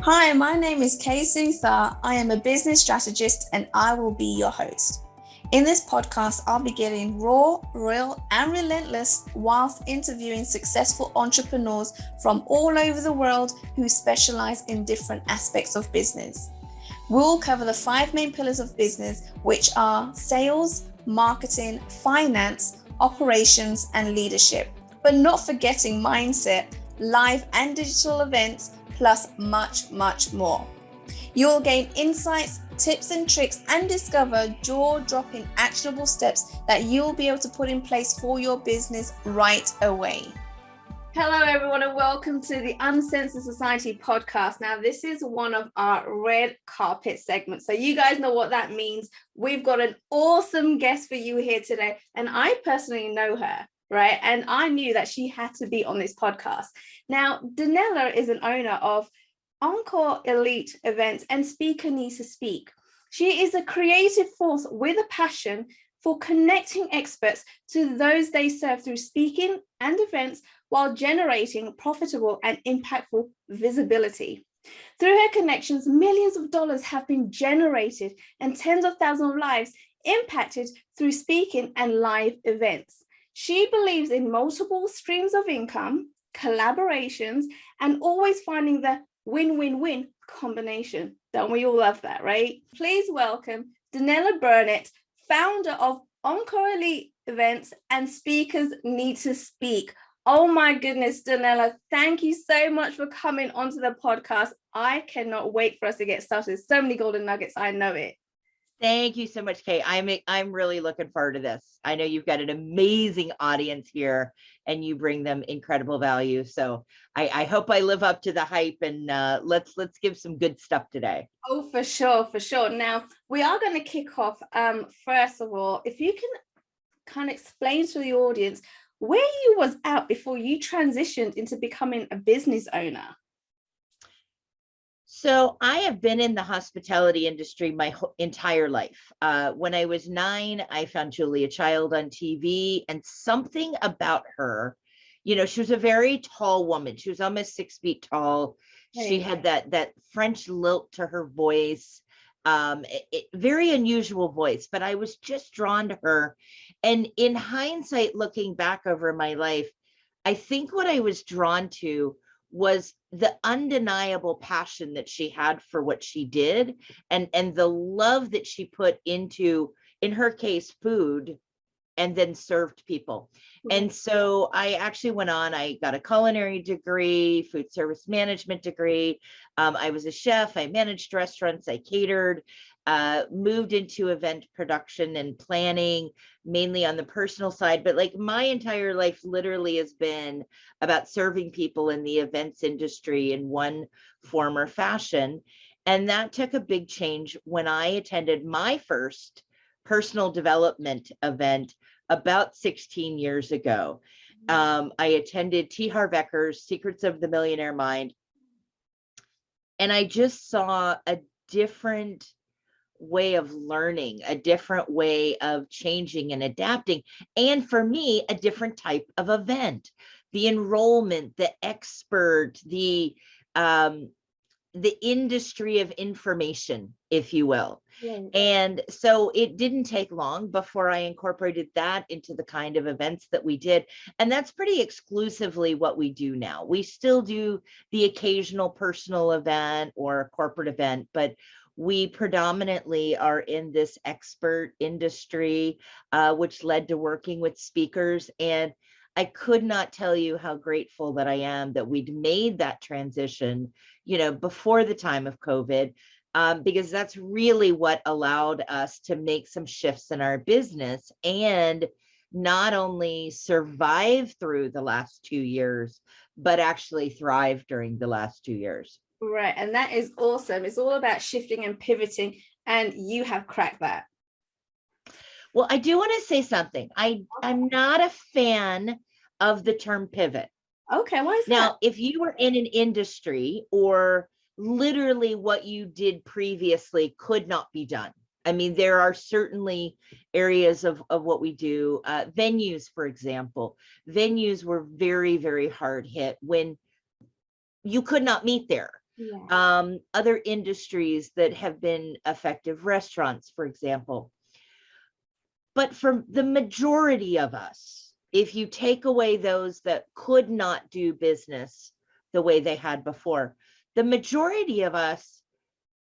Hi, my name is Kay Sutha. I am a business strategist and I will be your host. In this podcast, I'll be getting raw, real, and relentless whilst interviewing successful entrepreneurs from all over the world who specialize in different aspects of business. We'll cover the 5 main pillars of business, which are sales, marketing, finance, operations, and leadership, but not forgetting mindset, live and digital events, plus much, much more. You'll gain insights, tips and tricks, and discover jaw-dropping actionable steps that you'll be able to put in place for your business right away. Hello, everyone, and welcome to the Uncensored Society podcast. Now, this is one of our red carpet segments. So you guys know what that means. We've got an awesome guest for you here today, and I personally know her. Right. And I knew that she had to be on this podcast. Now, Danella is an owner of Encore Elite Events and Speaker Needs to Speak. She is a creative force with a passion for connecting experts to those they serve through speaking and events while generating profitable and impactful visibility. Through her connections, millions of dollars have been generated and tens of thousands of lives impacted through speaking and live events. She believes in multiple streams of income, collaborations, and always finding the win-win-win combination. Don't we all love that, right? Please welcome Dannella Burnett, founder of Encore Elite Events and Speakers Need to Speak. Oh my goodness, Danella, thank you so much for coming onto the podcast. I cannot wait for us to get started. So many golden nuggets, I know it. Thank you so much, Kay. I'm really looking forward to this. I know you've got an amazing audience here and you bring them incredible value. So I hope I live up to the hype and let's give some good stuff today. Oh, for sure, for sure. Now, we are going to kick off. First of all, if you can kind of explain to the audience where you was at before you transitioned into becoming a business owner. So I have been in the hospitality industry my entire life. When I was 9, I found Julia Child on TV, and something about her, she was a very tall woman. She was almost 6 feet tall. She had that French lilt to her voice, very unusual voice, but I was just drawn to her. And in hindsight, looking back over my life, I think what I was drawn to was the undeniable passion that she had for what she did and the love that she put into, in her case, food, and then served people. And so I actually went on, I got a culinary degree, food service management degree. I was a chef, I managed restaurants, I catered, moved into event production and planning, mainly on the personal side. But like my entire life literally has been about serving people in the events industry in one form or fashion. And that took a big change when I attended my first personal development event about 16 years ago. I attended T. Harv Ekers' Secrets of the Millionaire Mind. And I just saw a different way of learning, a different way of changing and adapting. And for me, a different type of event, the enrollment, the expert, the industry of information, if you will. And so it didn't take long before I incorporated that into the kind of events that we did. And that's pretty exclusively what we do now. We still do the occasional personal event or a corporate event, but we predominantly are in this expert industry, which led to working with speakers. And I could not tell you how grateful that I am that we'd made that transition, before the time of COVID, because that's really what allowed us to make some shifts in our business and not only survive through the last 2 years, but actually thrive during the last 2 years. Right. And that is awesome. It's all about shifting and pivoting, and you have cracked that. Well, I do want to say something. I'm not a fan of the term pivot. Okay, why is that? Now, if you were in an industry or literally what you did previously could not be done. I mean, there are certainly areas of what we do. Venues, for example, venues were very, very hard hit when you could not meet there. Yeah. other industries that have been effective, restaurants, for example. But for the majority of us, if you take away those that could not do business the way they had before, the majority of us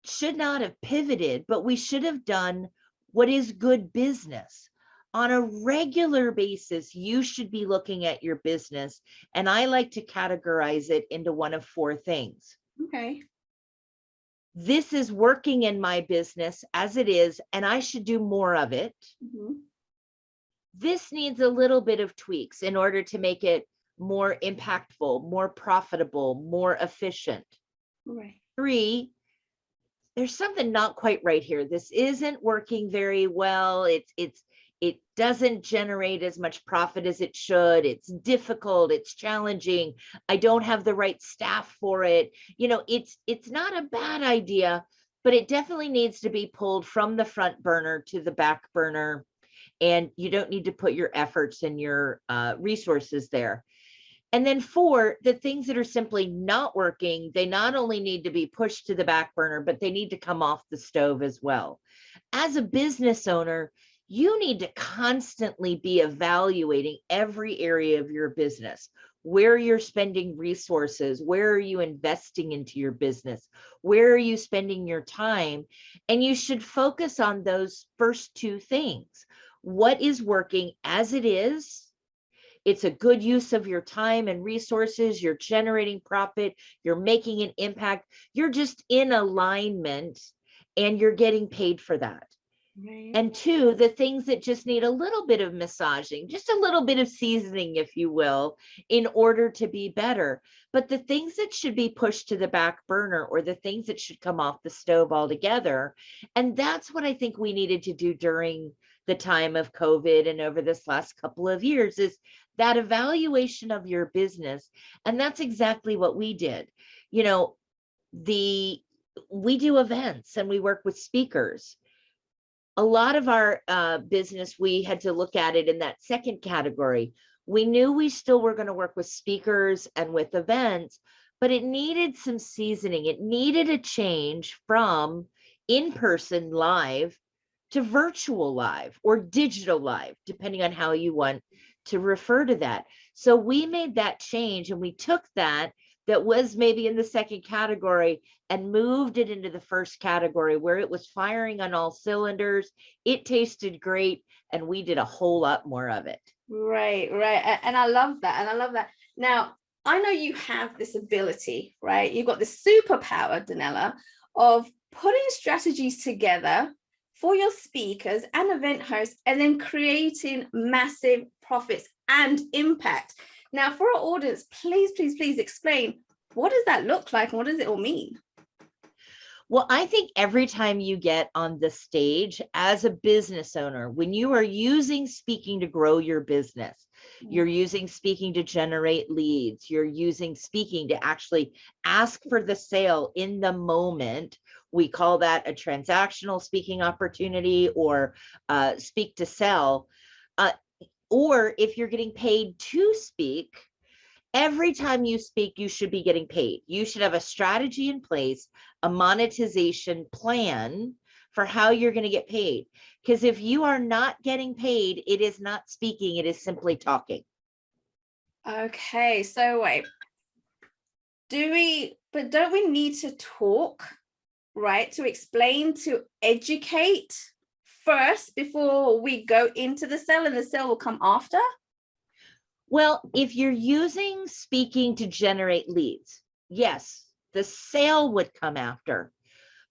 should not have pivoted, but we should have done what is good business. On a regular basis, you should be looking at your business, and I like to categorize it into one of four things. Okay. This is working in my business as it is, and I should do more of it. Mm-hmm. This needs a little bit of tweaks in order to make it more impactful, more profitable, more efficient. Right. 3, there's something not quite right here. This isn't working very well. It doesn't generate as much profit as it should. It's difficult, it's challenging. I don't have the right staff for it. It's not a bad idea, but it definitely needs to be pulled from the front burner to the back burner. And you don't need to put your efforts and your resources there. And then 4, the things that are simply not working, they not only need to be pushed to the back burner, but they need to come off the stove as well. As a business owner, you need to constantly be evaluating every area of your business, where you're spending resources, where are you investing into your business, where are you spending your time? And you should focus on those first 2 things. What is working as it is? It's a good use of your time and resources. You're generating profit. You're making an impact. You're just in alignment and you're getting paid for that. Right. And 2, the things that just need a little bit of massaging, just a little bit of seasoning, if you will, in order to be better. But the things that should be pushed to the back burner, or the things that should come off the stove altogether. And that's what I think we needed to do during the time of COVID and over this last couple of years, is that evaluation of your business. And that's exactly what we did. We do events and we work with speakers. A lot of our business, we had to look at it in that second category. We knew we still were going to work with speakers and with events, but it needed some seasoning. It needed a change from in-person live to virtual live or digital live, depending on how you want to refer to that. So we made that change, and we took that was maybe in the second category and moved it into the first category, where it was firing on all cylinders. It tasted great, and we did a whole lot more of it. Right. And I love that. And I love that. Now, I know you have this ability, right? You've got this superpower, Danella, of putting strategies together for your speakers and event hosts, and then creating massive profits and impact. Now, for our audience, please explain, what does that look like and what does it all mean? Well, I think every time you get on the stage as a business owner, when you are using speaking to grow your business, you're using speaking to generate leads, you're using speaking to actually ask for the sale in the moment. We call that a transactional speaking opportunity, or speak to sell. Or if you're getting paid to speak, every time you speak, you should be getting paid. You should have a strategy in place, a monetization plan for how you're going to get paid. Because if you are not getting paid, it is not speaking, it is simply talking. Okay, so wait. Don't we need to talk, right? To explain, to educate first before we go into the sale, and the sale will come after? Well, if you're using speaking to generate leads, yes, the sale would come after,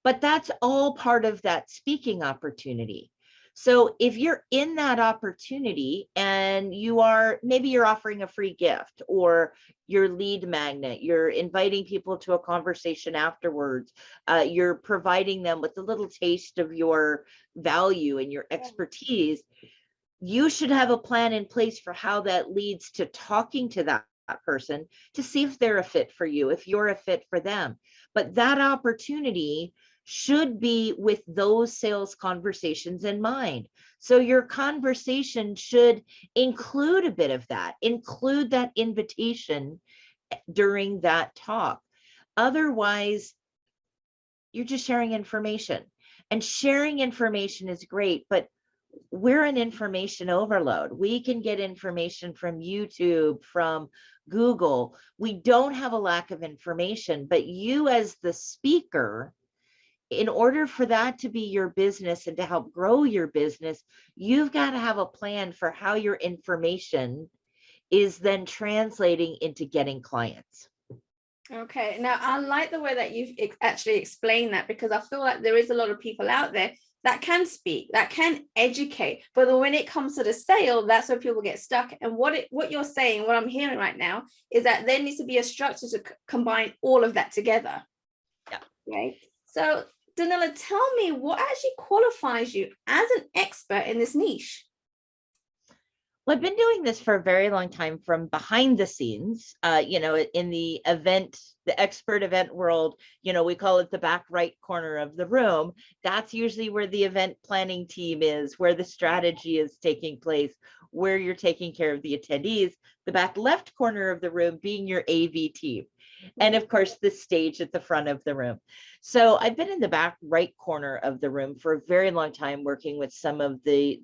but that's all part of that speaking opportunity. So if you're in that opportunity and maybe you're offering a free gift, or your lead magnet, you're inviting people to a conversation afterwards, you're providing them with a little taste of your value and your expertise, you should have a plan in place for how that leads to talking to that person to see if they're a fit for you, if you're a fit for them. But that opportunity should be with those sales conversations in mind. So your conversation should include a bit of that, include that invitation during that talk. Otherwise, you're just sharing information, and sharing information is great, but we're an information overload. We can get information from YouTube, from Google. We don't have a lack of information, but you as the speaker, in order for that to be your business and to help grow your business, you've got to have a plan for how your information is then translating into getting clients. Okay, now I like the way that you've actually explained that, because I feel like there is a lot of people out there that can speak, that can educate, but then when it comes to the sale, that's where people get stuck. And what you're saying, what I'm hearing right now, is that there needs to be a structure to combine all of that together. Yeah. Right. So, Danella, tell me what actually qualifies you as an expert in this niche. Well, I've been doing this for a very long time from behind the scenes, in the expert event world, we call it the back right corner of the room. That's usually where the event planning team is, where the strategy is taking place, where you're taking care of the attendees. The back left corner of the room being your AV team. And of course, the stage at the front of the room. So I've been in the back right corner of the room for a very long time, working with some of the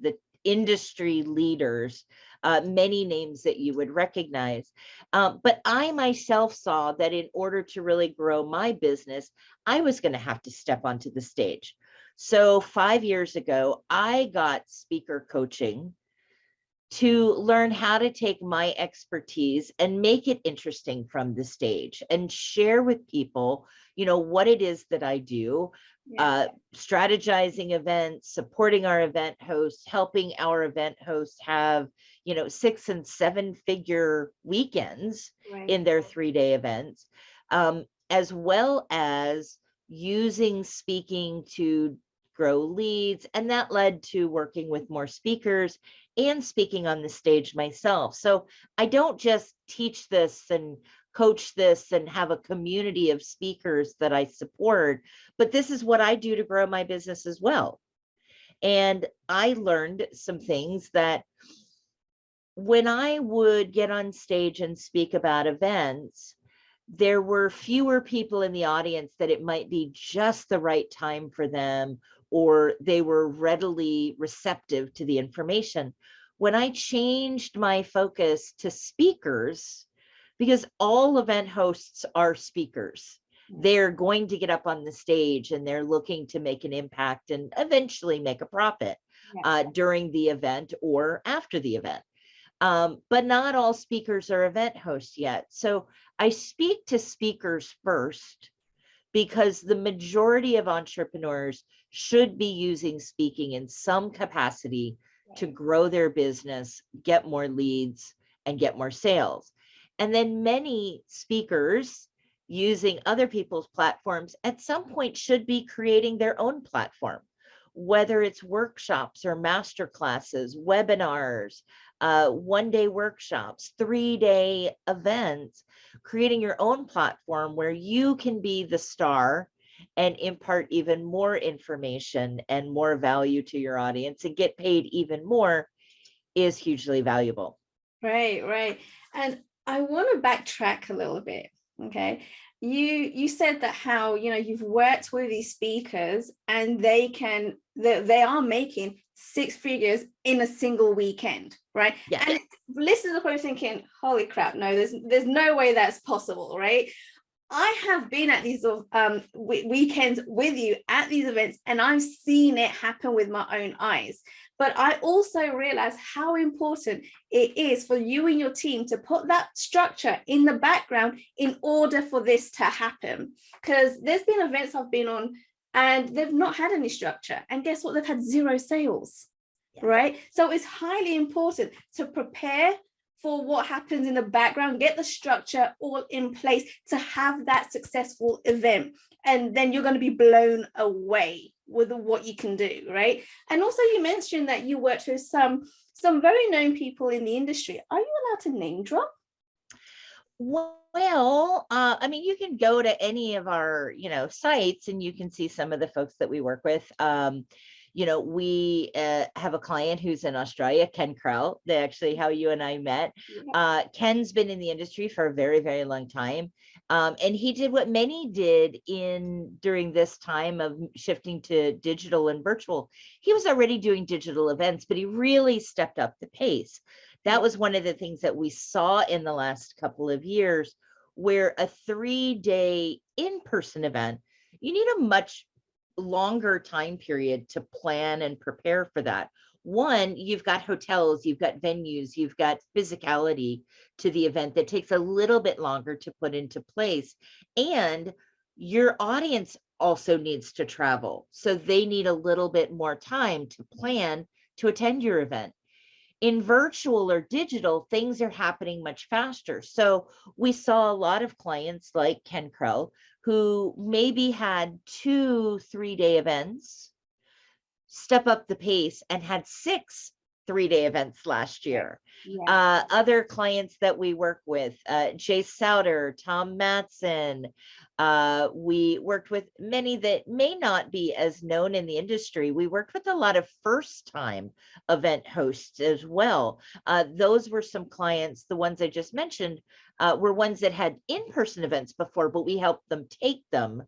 industry leaders, many names that you would recognize. But I myself saw that in order to really grow my business, I was going to have to step onto the stage. So 5 years ago, I got speaker coaching to learn how to take my expertise and make it interesting from the stage and share with people, what it is that I do. Strategizing events, supporting our event hosts, helping our event hosts have, 6 and 7 figure weekends in their 3-day events, as well as using speaking to grow leads. And that led to working with more speakers and speaking on the stage myself. So I don't just teach this and coach this and have a community of speakers that I support, but this is what I do to grow my business as well. And I learned some things that when I would get on stage and speak about events, there were fewer people in the audience that it might be just the right time for them, or they were readily receptive to the information. When I changed my focus to speakers, because all event hosts are speakers, they're going to get up on the stage and they're looking to make an impact and eventually make a profit during the event or after the event. But not all speakers are event hosts yet. So I speak to speakers first, because the majority of entrepreneurs should be using speaking in some capacity to grow their business, get more leads, and get more sales. And then many speakers using other people's platforms at some point should be creating their own platform, whether it's workshops or master classes, webinars, 1-day workshops, 3-day events, creating your own platform where you can be the star and impart even more information and more value to your audience and get paid even more is hugely valuable. Right. And I want to backtrack a little bit. Okay. You said that how, you've worked with these speakers and they are making 6 figures in a single weekend, right? Yeah. And listeners are probably thinking, holy crap, no, there's no way that's possible, right? I have been at these weekends with you at these events, and I've seen it happen with my own eyes. But I also realize how important it is for you and your team to put that structure in the background in order for this to happen. Because there's been events I've been on and they've not had any structure. And guess what? They've had 0 sales, right? So it's highly important to prepare for what happens in the background, get the structure all in place to have that successful event. And then you're going to be blown away with what you can do, right? And also you mentioned that you worked with some very known people in the industry. Are you allowed to name drop? Well, you can go to any of our, sites and you can see some of the folks that we work with. We have a client who's in Australia, Ken Krell. That's actually how you and I met. Ken's been in the industry for a very, very long time. And he did what many did during this time of shifting to digital and virtual. He was already doing digital events, but he really stepped up the pace. That was one of the things that we saw in the last couple of years, where a 3-day in-person event, you need a much longer time period to plan and prepare for that. One, you've got hotels, you've got venues, you've got physicality to the event that takes a little bit longer to put into place. And your audience also needs to travel. So they need a little bit more time to plan to attend your event. In virtual or digital, things are happening much faster. So we saw a lot of clients like Ken Crow who maybe had 2 3-day events step up the pace and had 6 3-day events last year. Yeah. Other clients that we work with, Jay Souter, Tom Matson, we worked with many that may not be as known in the industry. We worked with a lot of first-time event hosts as well. Those were some clients, the ones I just mentioned, were ones that had in-person events before, but we helped them take them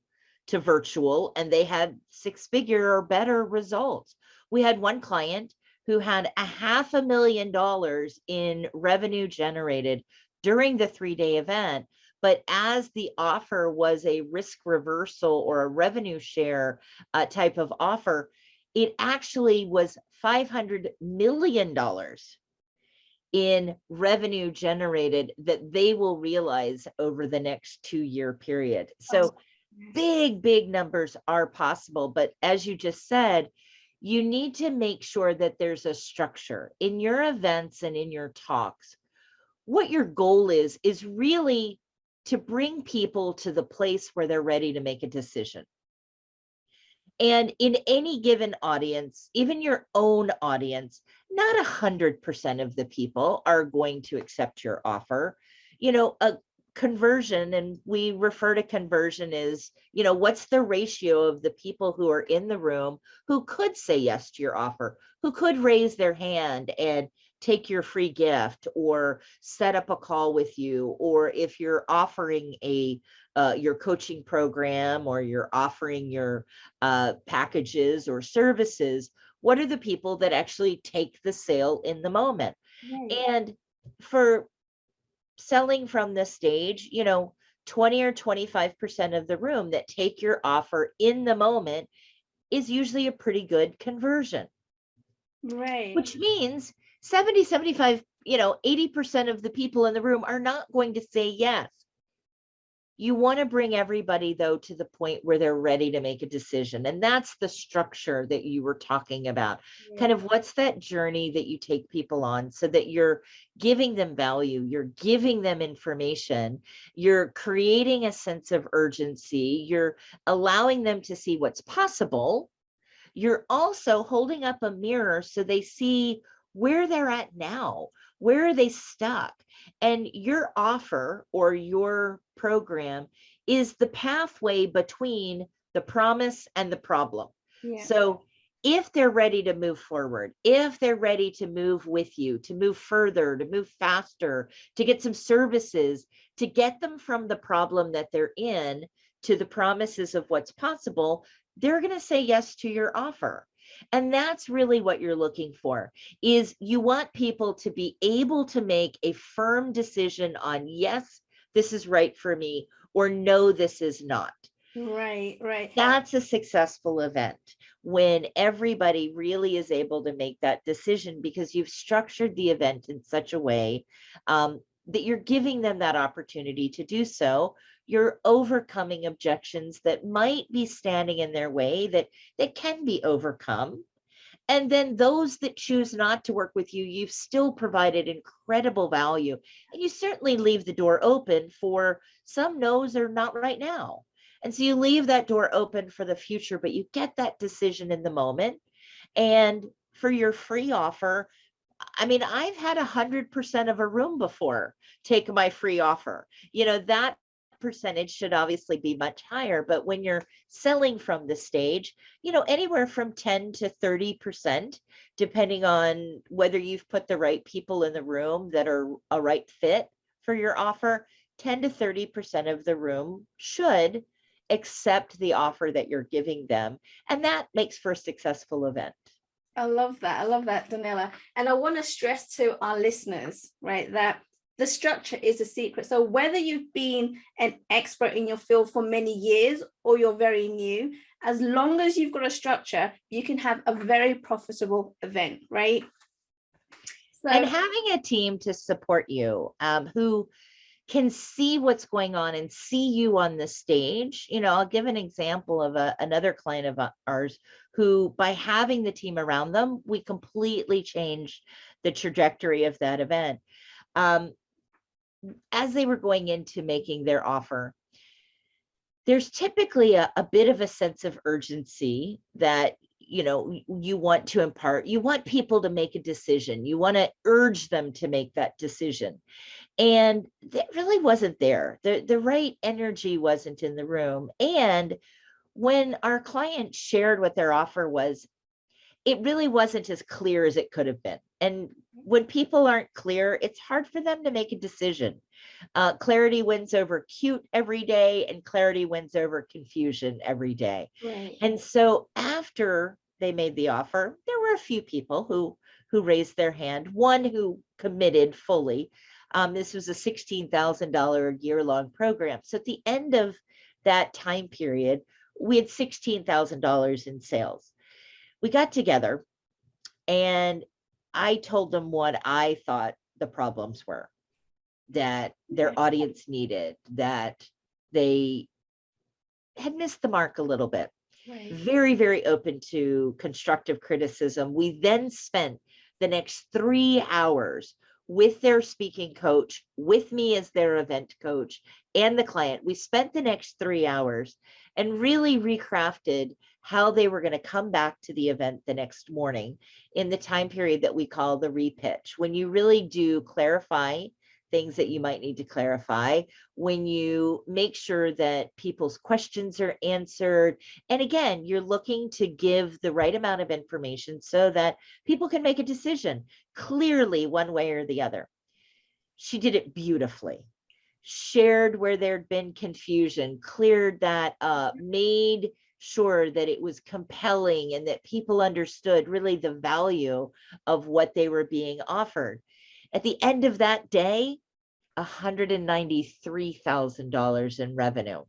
to virtual, and they had 6-figure or better results. We had one client who had $500,000 in revenue generated during the 3-day event. But as the offer was a risk reversal or a revenue share type of offer, it actually was $500 million in revenue generated that they will realize over the next 2-year period. So big numbers are possible. But as you just said, you need to make sure that there's a structure in your events and in your talks. What your goal is really to bring people to the place where they're ready to make a decision. And in any given audience, even your own audience, not 100% of the people are going to accept your offer. A conversion, and we refer to conversion as, what's the ratio of the people who are in the room who could say yes to your offer, who could raise their hand and take your free gift or set up a call with you, or if you're offering your coaching program, or you're offering your packages or services, what are the people that actually take the sale in the moment? Right. And for selling from the stage, 20 or 25% of the room that take your offer in the moment is usually a pretty good conversion. Right. Which means 70, 75, 80% of the people in the room are not going to say yes. You want to bring everybody, though, to the point where they're ready to make a decision. And that's the structure that you were talking about. Yeah. Kind of what's that journey that you take people on so that you're giving them value, you're giving them information, you're creating a sense of urgency, you're allowing them to see what's possible. You're also holding up a mirror so they see where they're at now. Where are they stuck? And your offer or your program is the pathway between the promise and the problem. Yeah. So if they're ready to move forward, if they're ready to move with you, to move further, to move faster, to get some services, to get them from the problem that they're in to the promises of what's possible, they're going to say yes to your offer. And that's really what you're looking for, is you want people to be able to make a firm decision on, yes, this is right for me, or no, this is not. Right. That's a successful event when everybody really is able to make that decision, because you've structured the event in such a way that you're giving them that opportunity to do so. You're overcoming objections that might be standing in their way that can be overcome. And then those that choose not to work with you, you've still provided incredible value. And you certainly leave the door open for some no's or not right now. And so you leave that door open for the future, but you get that decision in the moment. And for your free offer, I mean, I've had 100% of a room before take my free offer. That percentage should obviously be much higher, but when you're selling from the stage, anywhere from 10 to 30%, depending on whether you've put the right people in the room that are a right fit for your offer, 10 to 30% of the room should accept the offer that you're giving them. And that makes for a successful event. I love that. I love that, Danella. And I want to stress to our listeners, right, that the structure is a secret. So whether you've been an expert in your field for many years or you're very new, as long as you've got a structure, you can have a very profitable event, right? So, and having a team to support you, who can see what's going on and see you on the stage. I'll give an example of another client of ours who, by having the team around them, we completely changed the trajectory of that event. As they were going into making their offer, there's typically a bit of a sense of urgency that you want to impart. You want people to make a decision. You want to urge them to make that decision. And that really wasn't there. The right energy wasn't in the room. And when our client shared what their offer was, it really wasn't as clear as it could have been. And when people aren't clear, it's hard for them to make a decision. Clarity wins over cute every day, and clarity wins over confusion every day. right. And so after they made the offer, there were a few people who raised their hand, one who committed fully. This was a $16,000 a year-long program. So at the end of that time period, we had $16,000 in sales. We got together and I told them what I thought the problems were, that their audience needed, that they had missed the mark a little bit. Right. Very, very open to constructive criticism. We then spent the next 3 hours with their speaking coach, with me as their event coach, and the client. We spent the next 3 hours and really recrafted how they were going to come back to the event the next morning in the time period that we call the repitch. When you really do clarify things that you might need to clarify, when you make sure that people's questions are answered. And again, you're looking to give the right amount of information so that people can make a decision clearly one way or the other. She did it beautifully. Shared where there'd been confusion, cleared that up, made sure that it was compelling and that people understood really the value of what they were being offered. At the end of that day, $193,000 in revenue.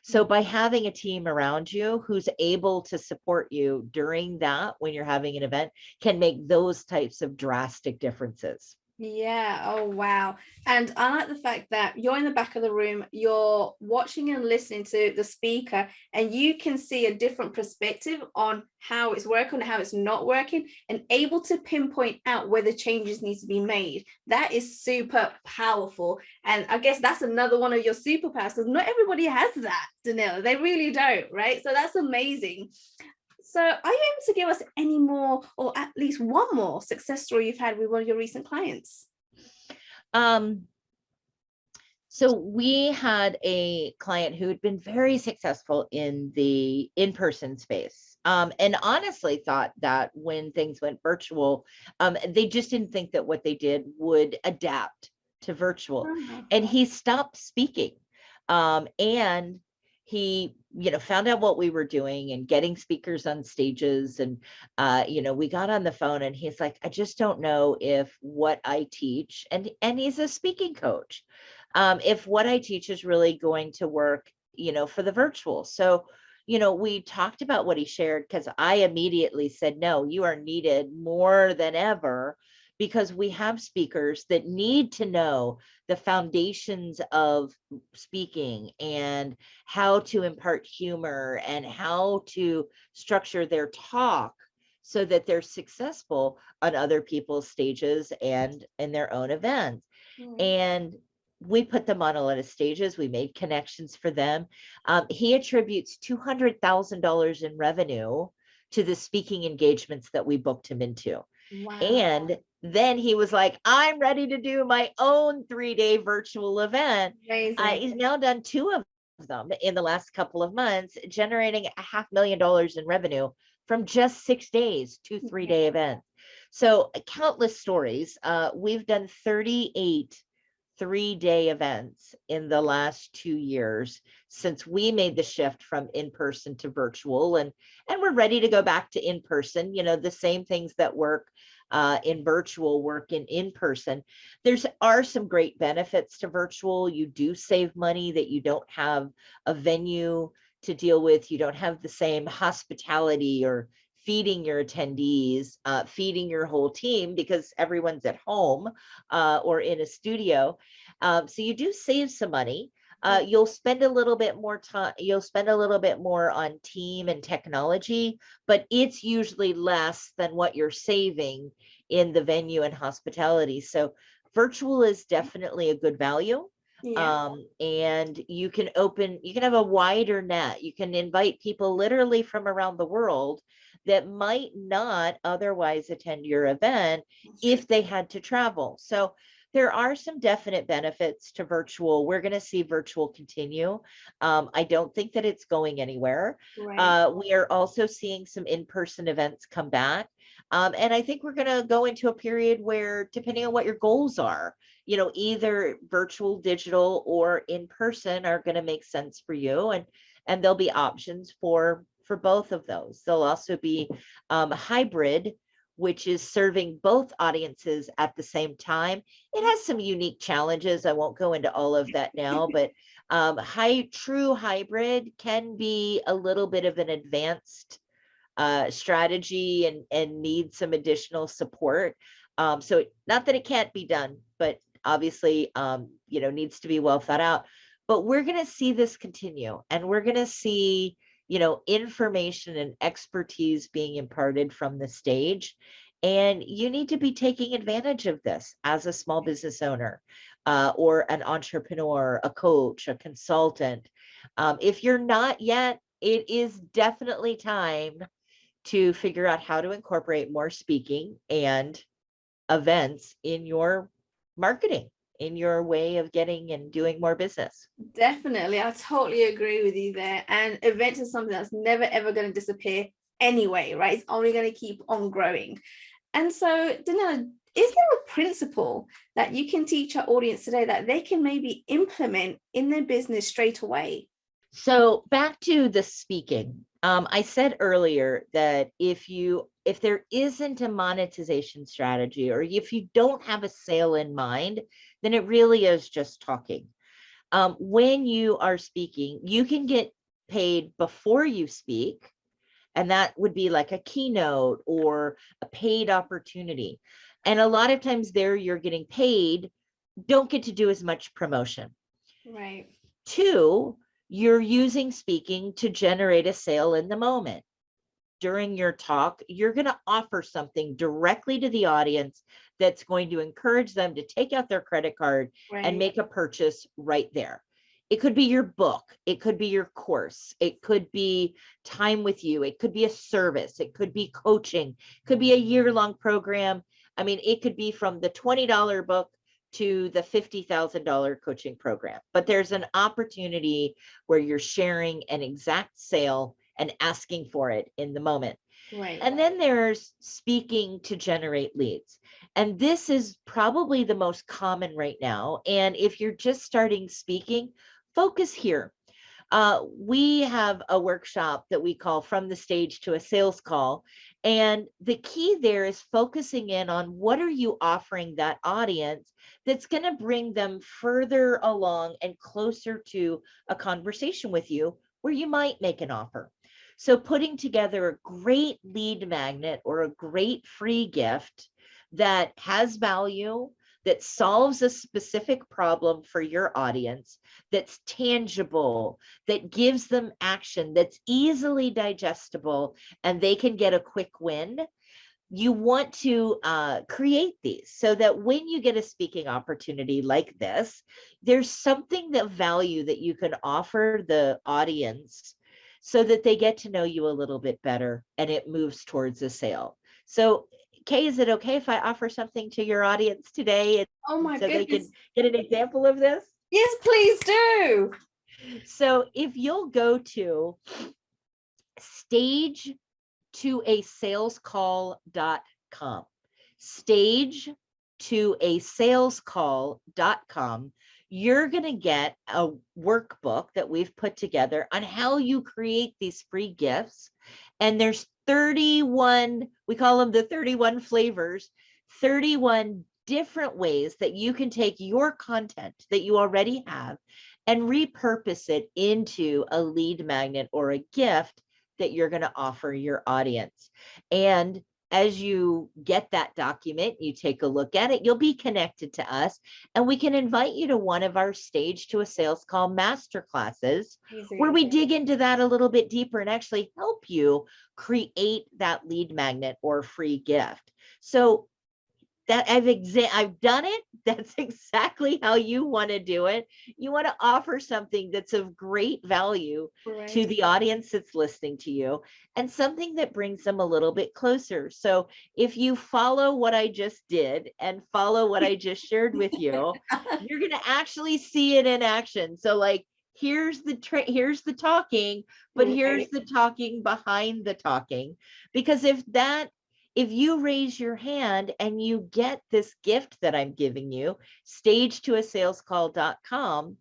So by having a team around you who's able to support you during that, when you're having an event, can make those types of drastic differences. Yeah. Oh, wow. And I like the fact that you're in the back of the room, you're watching and listening to the speaker, and you can see a different perspective on how it's working, how it's not working, and able to pinpoint out where the changes need to be made. That is super powerful. And I guess that's another one of your superpowers, because not everybody has that, Danella. They really don't, right? So that's amazing. So are you able to give us any more, or at least one more success story you've had with one of your recent clients? So we had a client who had been very successful in the in-person space, and honestly thought that when things went virtual, they just didn't think that what they did would adapt to virtual. And he stopped speaking, and he found out what we were doing and getting speakers on stages. And we got on the phone and he's like, I just don't know if what I teach, and he's a speaking coach, if what I teach is really going to work for the virtual. So we talked about what he shared, because I immediately said, no, you are needed more than ever, because we have speakers that need to know the foundations of speaking and how to impart humor and how to structure their talk so that they're successful on other people's stages and in their own events. And we put them on a lot of stages. We made connections for them. He attributes $200,000 in revenue to the speaking engagements that we booked him into. Wow. And then he was like, I'm ready to do my own 3-day virtual event. He's now done 2 of them in the last couple of months, generating $500,000 in revenue from just 6 days, 2 3-day events. So countless stories. We've done 38 3-day events in the last 2 years since we made the shift from in-person to virtual, and we're ready to go back to in-person. The same things that work in virtual work in person. Are some great benefits to virtual. You do save money that you don't have a venue to deal with. You don't have the same hospitality or feeding your attendees, feeding your whole team because everyone's at home or in a studio. So you do save some money. You'll spend a little bit more time, you'll spend a little bit more on team and technology, but it's usually less than what you're saving in the venue and hospitality. So virtual is definitely a good value. Yeah. And you can have a wider net. You can invite people literally from around the world that might not otherwise attend your event if they had to travel. So there are some definite benefits to virtual. We're going to see virtual continue. I don't think that it's going anywhere. Right. We are also seeing some in-person events come back. And I think we're going to go into a period where, depending on what your goals are, either virtual, digital, or in person are going to make sense for you. And there'll be options for both of those. There'll also be hybrid, which is serving both audiences at the same time. It has some unique challenges. I won't go into all of that now, but true hybrid can be a little bit of an advanced strategy and need some additional support. So not that it can't be done, but obviously, needs to be well thought out. But we're going to see this continue, and we're going to see, information and expertise being imparted from the stage. And you need to be taking advantage of this as a small business owner or an entrepreneur, a coach, a consultant. If you're not yet, it is definitely time to figure out how to incorporate more speaking and events in your marketing, in your way of getting and doing more business. Definitely. I totally agree with you there. And events is something that's never, ever going to disappear anyway, right? It's only going to keep on growing. And so, Danella, is there a principle that you can teach our audience today that they can maybe implement in their business straight away? So back to the speaking. I said earlier that if there isn't a monetization strategy, or if you don't have a sale in mind, then it really is just talking. When you are speaking, you can get paid before you speak, and that would be like a keynote or a paid opportunity. And a lot of times there you're getting paid, don't get to do as much promotion. Right. 2, you're using speaking to generate a sale in the moment. During your talk, you're going to offer something directly to the audience that's going to encourage them to take out their credit card and make a purchase right there. It could be your book. It could be your course. It could be time with you. It could be a service. It could be coaching. It could be a year-long program. I mean, it could be from the $20 book to the $50,000 coaching program. But there's an opportunity where you're sharing an exact sale and asking for it in the moment. Right. And then there's speaking to generate leads. And this is probably the most common right now. And if you're just starting speaking, focus here. We have a workshop that we call From the Stage to a Sales Call. And the key there is focusing in on what are you offering that audience that's going to bring them further along and closer to a conversation with you where you might make an offer. So putting together a great lead magnet or a great free gift that has value, that solves a specific problem for your audience, that's tangible, that gives them action, that's easily digestible, and they can get a quick win. You want to create these so that when you get a speaking opportunity like this, there's something that value that you can offer the audience so that they get to know you a little bit better and it moves towards a sale. So Kay, is it okay if I offer something to your audience today Oh my so they can goodness. get an example of this? Yes, please do. So if you'll go to stage2asalescall.com, stage to a salescall.com, you're going to get a workbook that we've put together on how you create these free gifts. And there's 31, we call them the 31 flavors, 31 different ways that you can take your content that you already have and repurpose it into a lead magnet or a gift that you're going to offer your audience. And as you get that document, you take a look at it, you'll be connected to us, and we can invite you to one of our Stage to a Sales Call masterclasses where we dig into that a little bit deeper and actually help you create that lead magnet or free gift. So that I've done it. That's exactly how you want to do it. You want to offer something that's of great value to the audience that's listening to you, and something that brings them a little bit closer. So if you follow what I just did and follow what I just shared with you, you're going to actually see it in action. So like, here's the talking, but here's the talking behind the talking. Because if you raise your hand and you get this gift that I'm giving you, stagetoasalescall.com,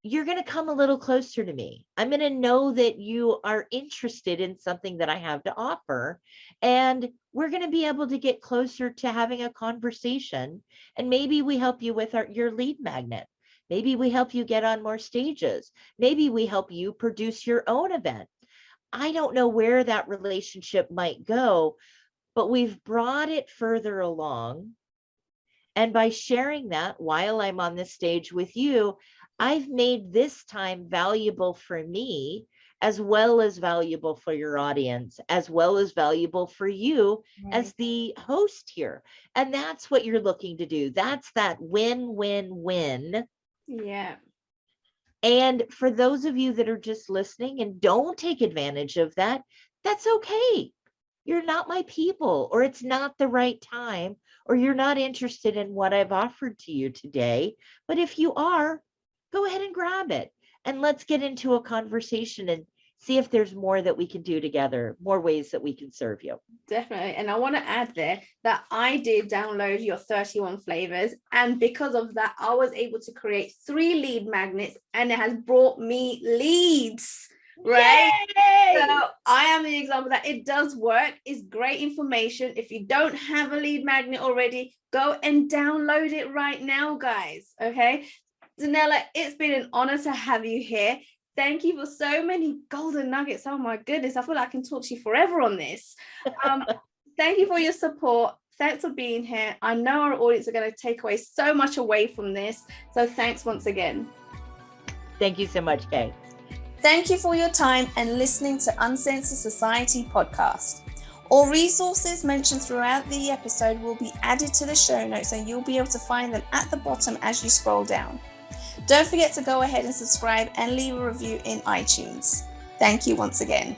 you're going to come a little closer to me. I'm going to know that you are interested in something that I have to offer. And we're going to be able to get closer to having a conversation. And maybe we help you with your lead magnet. Maybe we help you get on more stages. Maybe we help you produce your own event. I don't know where that relationship might go, but we've brought it further along. And by sharing that while I'm on the stage with you, I've made this time valuable for me, as well as valuable for your audience, as well as valuable for you as the host here. And that's what you're looking to do. That's that win-win-win. Yeah. And for those of you that are just listening and don't take advantage of that, that's okay. You're not my people, or it's not the right time, or you're not interested in what I've offered to you today. But if you are, go ahead and grab it, and let's get into a conversation and see if there's more that we can do together, more ways that we can serve you. Definitely. And I want to add there that I did download your 31 flavors. And because of that, I was able to create 3 lead magnets, and it has brought me leads. Right. Yay! So I am the example that it does work. It's great information. If you don't have a lead magnet already, go and download it right now, guys. Okay. Danella, it's been an honor to have you here. Thank you for so many golden nuggets. Oh my goodness. I feel like I can talk to you forever on this. Thank you for your support. Thanks for being here. I know our audience are going to take away so much away from this. So thanks once again. Thank you so much, Kay. Thank you for your time and listening to Uncensored Society podcast. All resources mentioned throughout the episode will be added to the show notes, and you'll be able to find them at the bottom as you scroll down. Don't forget to go ahead and subscribe and leave a review in iTunes. Thank you once again.